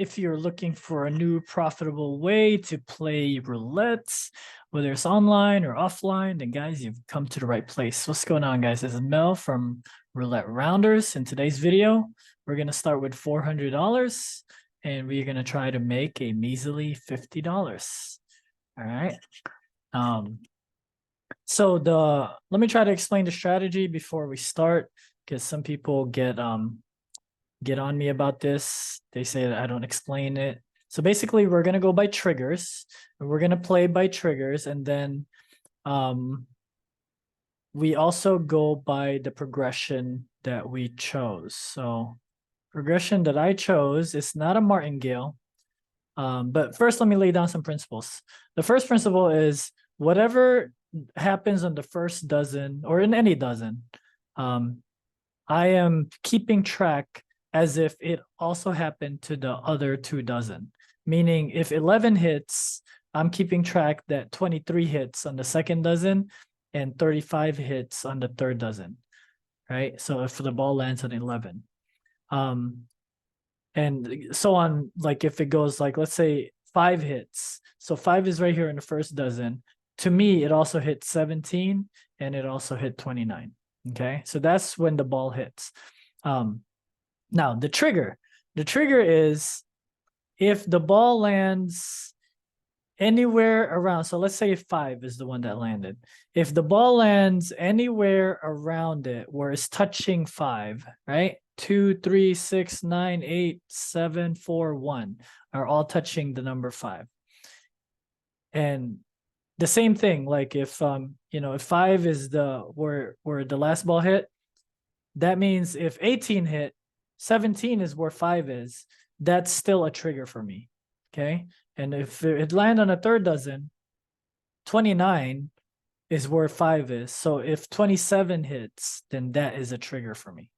If you're looking for a new profitable way to play roulette, whether it's online or offline, then guys, you've come to the right place. What's going on, guys? This is Mel from Roulette Rounders. In today's video, we're going to start with $400 and we're going to try to make a measly $50. All right. Let me try to explain the strategy before we start, because some people get on me about this. They say that I don't explain it. So basically, we're gonna go by triggers, and we're gonna play by triggers, and then we also go by the progression that we chose. So progression that I chose is not a martingale. But first, let me lay down some principles. The first principle is whatever happens on the first dozen or in any dozen, I am keeping track as if it also happened to the other 2 dozen. Meaning if 11 hits, I'm keeping track that 23 hits on the second dozen and 35 hits on the third dozen, right? So if the ball lands on 11. And so on, like if it goes like, let's say 5 hits. So 5 is right here in the first dozen. To me, it also hit 17 and it also hit 29. Okay, so that's when the ball hits. Now the trigger is if the ball lands anywhere around, so let's say 5 is the one that landed. If the ball lands anywhere around it where it's touching 5, right? 2, 3, 6, 9, 8, 7, 4, 1 are all touching the number 5. And the same thing, like if if 5 is where the last ball hit, that means if 18 hit, 17 is where 5 is. That's still a trigger for me. Okay. And if it land on a third dozen, 29 is where 5 is. So if 27 hits, then that is a trigger for me.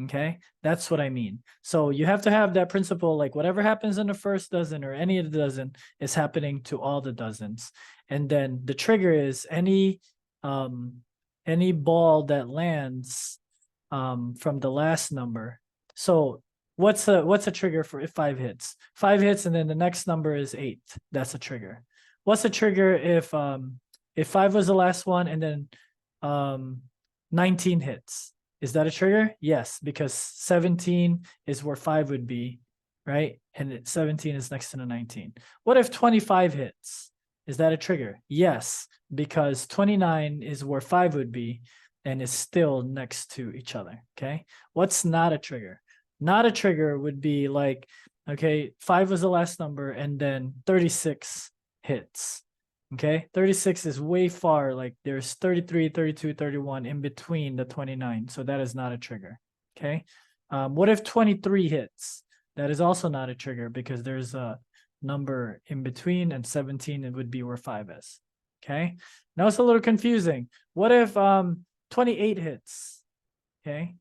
Okay, that's what I mean. So you have to have that principle, like whatever happens in the first dozen or any of the dozen is happening to all the dozens. And then the trigger is any ball that lands from the last number. So what's a trigger for if 5 hits? 5 hits and then the next number is 8. That's a trigger. What's a trigger if 5 was the last one and then 19 hits? Is that a trigger? Yes, because 17 is where 5 would be, right? And 17 is next to the 19. What if 25 hits? Is that a trigger? Yes, because 29 is where 5 would be and is still next to each other, okay? What's not a trigger? Not a trigger would be like, okay, 5 was the last number and then 36 hits. Okay, 36 is way far, like there's 33, 32, 31 in between the 29. So that is not a trigger. Okay. What if 23 hits? That is also not a trigger because there's a number in between and 17 it would be where 5 is. Okay. Now it's a little confusing. What if 28 hits? Okay.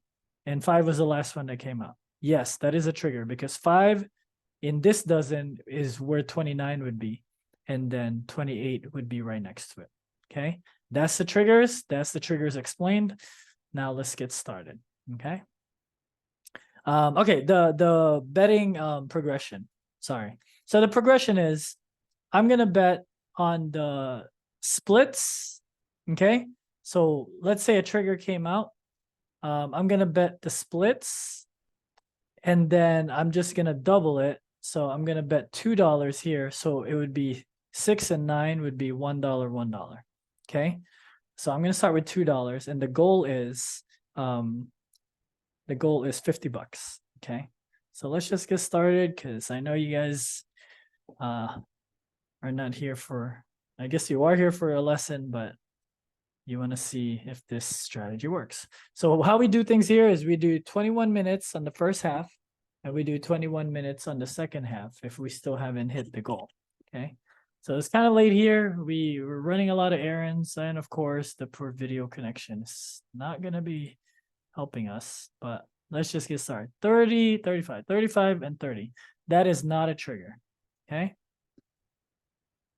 And 5 was the last one that came out. Yes, that is a trigger because 5 in this dozen is where 29 would be. And then 28 would be right next to it. Okay, that's the triggers. That's the triggers explained. Now let's get started. Okay. Okay, the betting progression. Sorry. So the progression is I'm gonna bet on the splits. Okay. So let's say a trigger came out. I'm gonna bet the splits, and then I'm just gonna double it. So I'm gonna bet $2 here. So it would be 6 and 9 would be $1, $1. Okay, so I'm gonna start with $2, and the goal is $50. Okay, so let's just get started because I know you guys are not here for. I guess you are here for a lesson, but you want to see if this strategy works. So how we do things here is we do 21 minutes on the first half, and we do 21 minutes on the second half if we still haven't hit the goal. Okay. So it's kind of late here. We're running a lot of errands, and of course, the poor video connection is not going to be helping us, but let's just get started. 30, 35, 35, and 30. That is not a trigger, okay?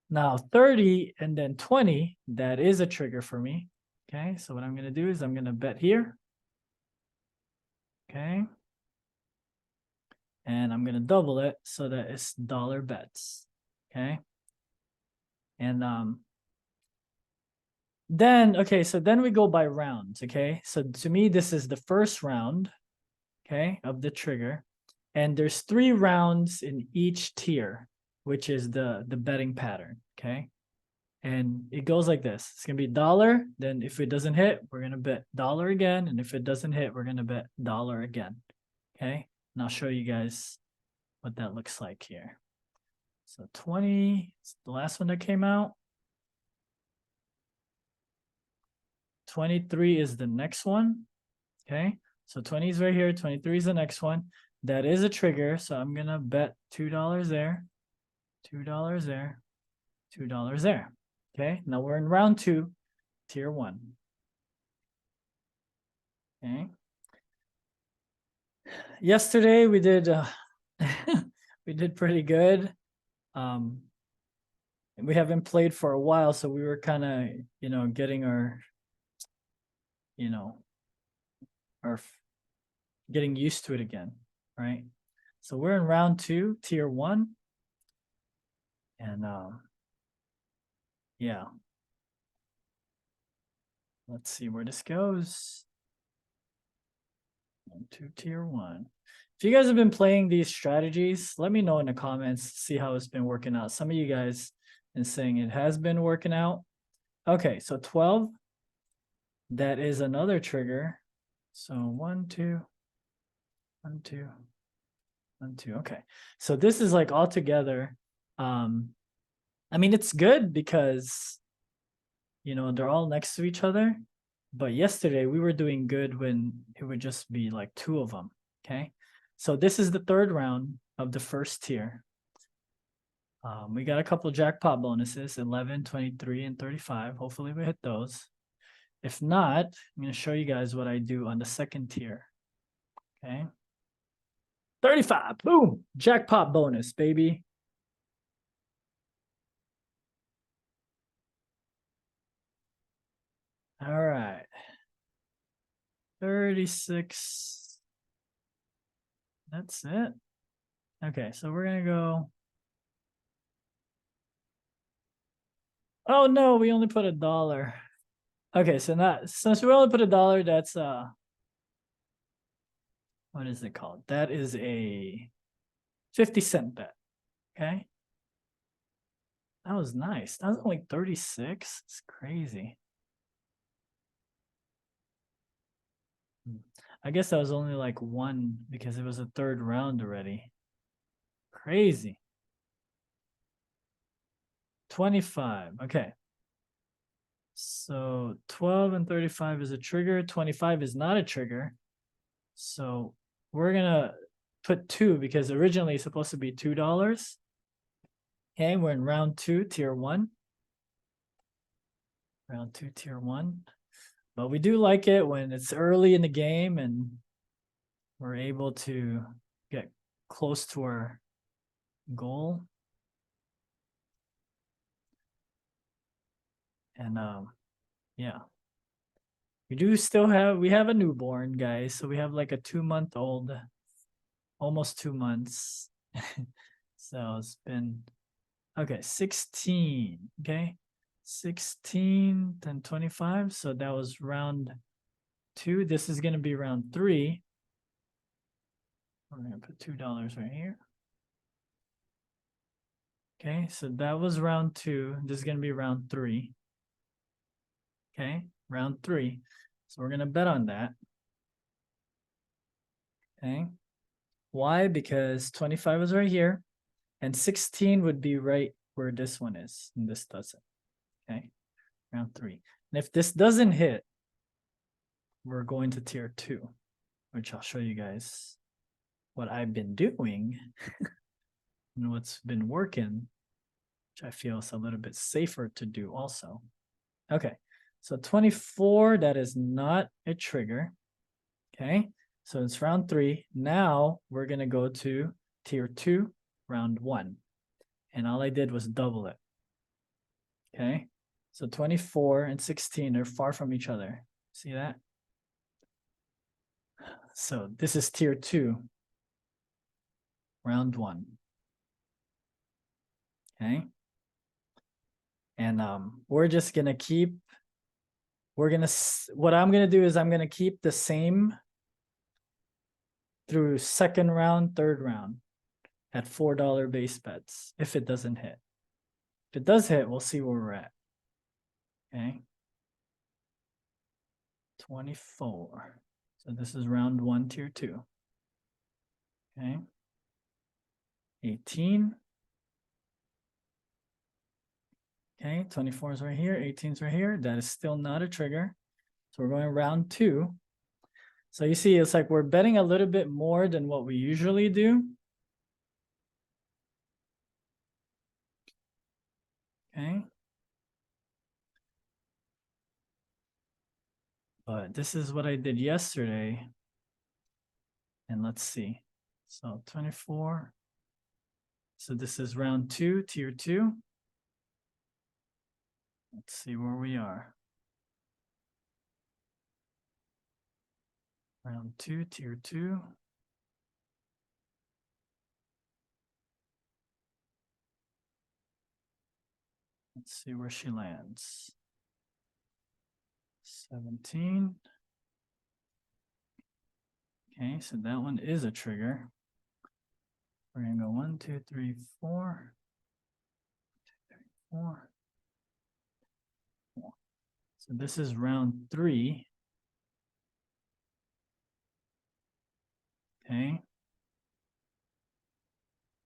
Now 30 and then 20, that is a trigger for me, okay? So what I'm going to do is I'm going to bet here, okay? and I'm gonna double it so that it's dollar bets. Okay. And so then we go by rounds. Okay. So to me, this is the first round, okay, of the trigger. And there's 3 rounds in each tier, which is the betting pattern. Okay. And it goes like this. It's gonna be dollar. Then if it doesn't hit, we're gonna bet dollar again. And if it doesn't hit, we're gonna bet dollar again. Okay. And I'll show you guys what that looks like here. So 20, it's the last one that came out. 23 is the next one. Okay. So 20 is right here. 23 is the next one. That is a trigger. So I'm gonna bet $2 there, $2 there, $2 there. Okay. Now we're in round 2, tier 1. Okay. Yesterday we did we did pretty good. We haven't played for a while, so we were kind of, getting our, getting used to it again, right? So we're in round 2, tier 1. And yeah. Let's see where this goes. 1, 2, tier 1. If you guys have been playing these strategies, let me know in the comments, see how it's been working out. Some of you guys been saying it has been working out. Okay, so 12, that is another trigger. So 1, 2, 1, 2, 1, 2. Okay, so this is like all together. I mean, it's good because, they're all next to each other. But yesterday we were doing good when it would just be like 2 of them. Okay. So this is the 3rd round of the first tier. We got a couple jackpot bonuses, 11, 23, and 35. Hopefully we hit those. If not, I'm going to show you guys what I do on the 2nd tier. Okay. 35. Boom. Jackpot bonus, baby. All right. 36. That's it. Okay, so we're gonna go. Oh no, we only put $1. Okay, so since we only put $1, that's what is it called? That is a 50-cent bet. Okay. That was nice. That was only 36. It's crazy. I guess that was only like 1 because it was a 3rd round already. Crazy. 25. Okay. So 12 and 35 is a trigger. 25 is not a trigger. So we're gonna put 2 because originally it's supposed to be $2. Okay, we're in round 2, tier 1. Round 2, tier 1. But we do like it when it's early in the game and we're able to get close to our goal. And yeah. We have a newborn, guys. So we have like a 2-month-old, almost 2 months. So it's been, okay, 16, okay? 16, then 25. So that was round 2. This is gonna be round 3. We're gonna put $2 right here. Okay, so that was round 2. This is gonna be round 3. Okay, round 3. So we're gonna bet on that. Okay. Why? Because 25 is right here, and 16 would be right where this one is, and this doesn't. Okay, round 3. And if this doesn't hit, we're going to tier 2, which I'll show you guys what I've been doing and what's been working, which I feel is a little bit safer to do also. Okay, so 24, that is not a trigger. Okay, so it's round 3. Now we're going to go to tier 2, round 1. And all I did was double it. Okay, so 24 and 16 are far from each other. See that? So this is tier 2. round one. Okay. And we're just gonna keep, what I'm gonna do is I'm gonna keep the same through second round, third round at $4 base bets if it doesn't hit. If it does hit, we'll see where we're at. Okay. 24. So this is round one, tier two. Okay. 18. Okay, 24 is right here, 18 is right here. That is still not a trigger. So we're going round two. So you see, it's like we're betting a little bit more than what we usually do. Okay. But this is what I did yesterday. And let's see. So 24. So this is round two, tier two. Let's see where we are. Round two, tier two. Let's see where she lands. 17. Okay, so that one is a trigger. We're gonna go 1, 2, 3, 4. 2, 3, 4. 4. So this is round three. Okay.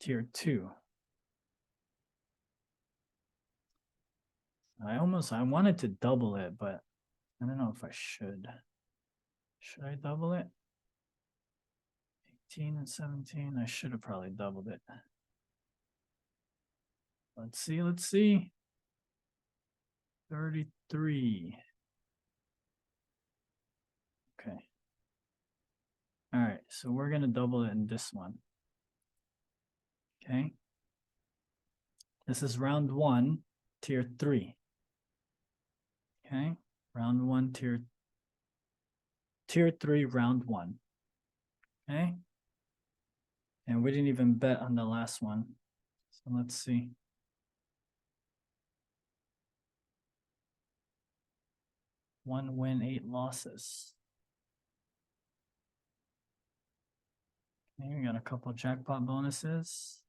Tier two. I wanted to double it, but I don't know if I should. Should I double it? 18 and 17. I should have probably doubled it. Let's see, let's see. 33. Okay. All right, so we're gonna double it in this one. Okay. This is round one, tier three. Okay, round one, tier three, round one. Okay. And we didn't even bet on the last one. So let's see. One win, 8 losses. Okay, we got a couple jackpot bonuses.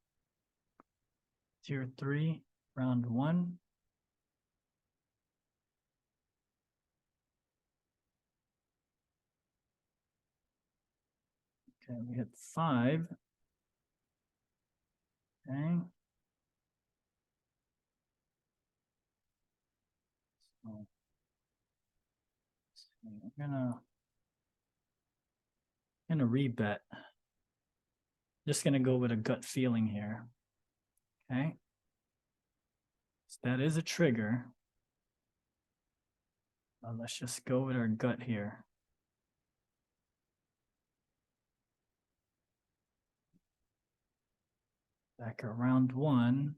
Tier three, round one. Okay, we hit 5. Okay. So I'm gonna rebet. Just gonna go with a gut feeling here. Okay. So that is a trigger. Let's just go with our gut here. Back around one.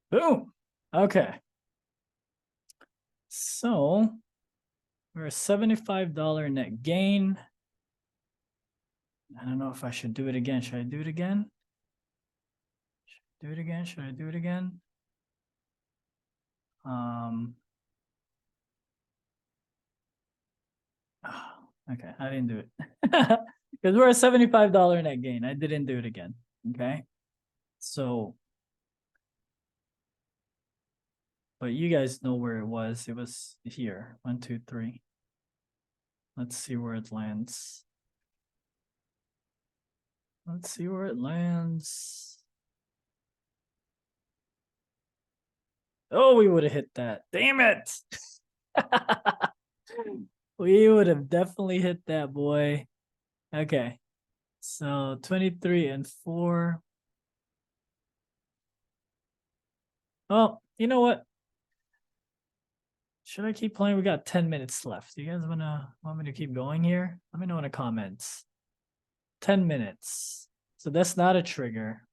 Boom. Okay. So we're a $75 net gain. I don't know if I should do it again. Should I do it again? Should I do it again? Should I do it again? Okay, I didn't do it. Because we're a $75 net gain. I didn't do it again. Okay. So, but you guys know where it was. It was here. 1, 2, 3. Let's see where it lands. Let's see where it lands. Oh, we would have hit that. Damn it. We would have definitely hit that, boy. Okay. So 23 and 4. Oh, you know what? Should I keep playing? We got 10 minutes left. You guys want me to keep going here? Let me know in the comments. 10 minutes. So that's not a trigger.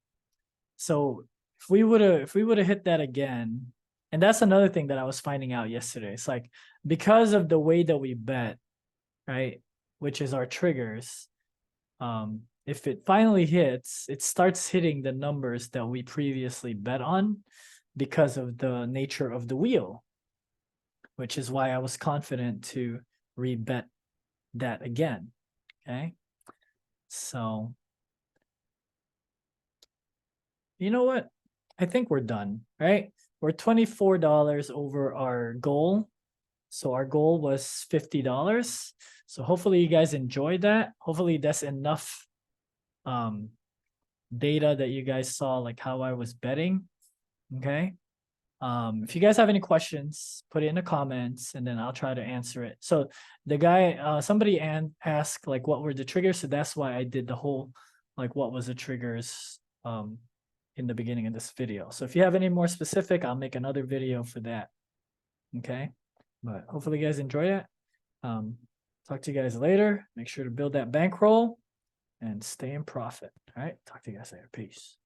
So if we would have hit that again, and that's another thing that I was finding out yesterday. It's like because of the way that we bet, right, which is our triggers, if it finally hits, it starts hitting the numbers that we previously bet on because of the nature of the wheel, which is why I was confident to rebet that again. Okay. So, you know what? I think we're done, right? We're $24 over our goal. So our goal was $50. So hopefully you guys enjoyed that. Hopefully that's enough data that you guys saw, like how I was betting. Okay. If you guys have any questions, put it in the comments and then I'll try to answer it. So the guy, somebody asked like what were the triggers. So that's why I did the whole, like what was the triggers in the beginning of this video. So if you have any more specific, I'll make another video for that. Okay. But hopefully you guys enjoy it. Talk to you guys later. Make sure to build that bankroll and stay in profit. All right. Talk to you guys later. Peace.